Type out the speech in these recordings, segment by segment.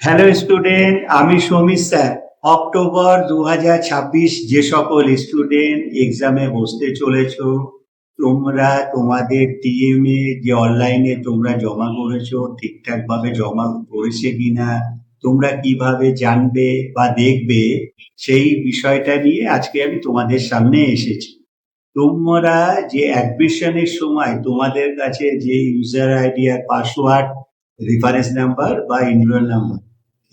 Hello student, আমি Samir sir. October 2026 যে সকল স্টুডেন্ট এক্সামে বসতে চলেছো, তোমরা তোমাদের টিএমএ যে অনলাইনে তোমরা জমা করেছো ঠিকঠাক ভাবে জমা করেছে কিনা, তোমরা কিভাবে জানবে বা দেখবে, সেই বিষয়টা নিয়ে আজকে আমি তোমাদের সামনে এসেছি। তোমরা যে অ্যাডমিশনের সময় তোমাদের কাছে যে ইউজার আইডি আর পাসওয়ার্ড, রেফারেন্স নাম্বার বা এনরোল নাম্বার,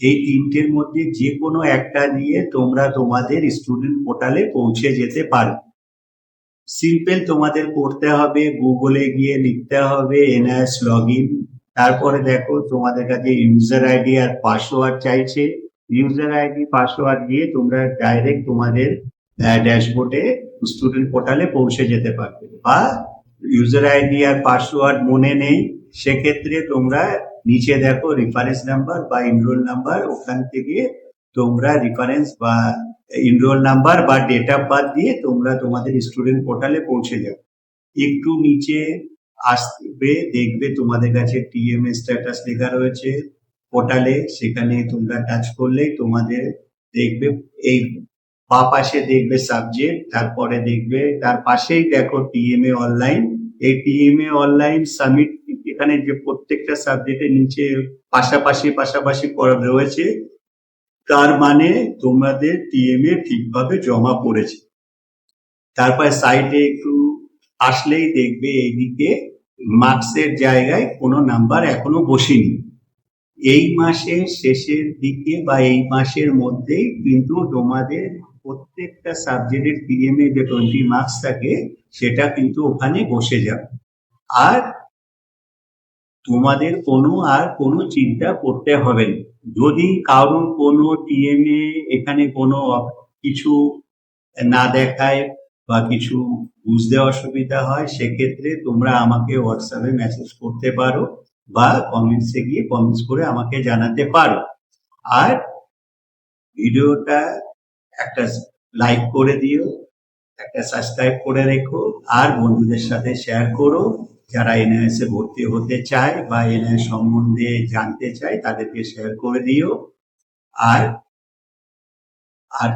এই তিনটের মধ্যে যে কোনো একটা দিয়ে তোমরা তোমাদের স্টুডেন্ট পোর্টালে পৌঁছে যেতে পারো। সিম্পল তোমাদের করতে হবে, গুগলে গিয়ে লিখতে হবে এনআইএস লগ ইন। তারপরে দেখো তোমাদের কাছে ইউজার আইডি আর পাসওয়ার্ড চাইছে। ইউজার আইডি পাসওয়ার্ড দিয়ে তোমরা ডাইরেক্ট তোমাদের ড্যাশবোর্ডে স্টুডেন্ট পোর্টালে পৌঁছে যেতে পারবে। বা ইউজার আইডি আর পাসওয়ার্ড মনে নেই, সেক্ষেত্রে তোমরা নিচে দেখো রেফারেন্স নাম্বার বা এনরোল নাম্বার, ওখান থেকে তোমরা রেফারেন্স বা এনরোল নাম্বার বা ডেট অফ বার্থ দিয়ে তোমরা তোমাদের স্টুডেন্ট পোর্টালে পৌঁছে যাবে। একটু নিচে আসবে, দেখবে তোমাদের কাছে টিএমএ স্ট্যাটাস লেখা রয়েছে পোর্টালে, সেখানে তোমরা টাচ করলেই তোমাদের দেখবে এই বা পাশে দেখবে সাবজেক্ট, তারপরে দেখবে তার পাশেই দেখো টিএমএ অনলাইন। এই টিএমএ অনলাইন সাবমিট, এখানে যে প্রত্যেকটা সাবজেক্টের নিচে পাশাপাশি পাশাপাশি করা রয়েছে, তার মানে তোমাদের টিএমএ ঠিকভাবে জমা পড়েছে। তারপরে সাইডে একটু আসলেই দেখবে এইদিকে মার্কসের জায়গায় কোনো নাম্বার এখনো বসেনি। এই মাসের শেষের দিকে বা এই মাসের মধ্যেই কিন্তু তোমাদের প্রত্যেকটা সাবজেক্টের টিএমএ যে 20 মার্কস থাকে সেটা কিন্তু ওখানে বসে যাবে। আর তোমাদের কোনো চিন্তা করতে হবে না। যদি কারোর কোনো টিএমএ এখানে কোনো কিছু না দেখায় বা কিছু বুঝতে অসুবিধা হয়, সেক্ষেত্রে তোমরা আমাকে হোয়াটসঅ্যাপে মেসেজ করতে পারো বা কমেন্টসে গিয়ে কমেন্টস করে আমাকে জানাতে পারো। আর ভিডিওটা একটা লাইক করে দিও, একটা সাবস্ক্রাইব করে রেখো, আর বন্ধুদের সাথে শেয়ার করো। যারা এনআইএস এ ভর্তি হতে চায় বা এনআইএস সম্বন্ধে জানতে চায় তাদেরকে শেয়ার করে দিও। আর আর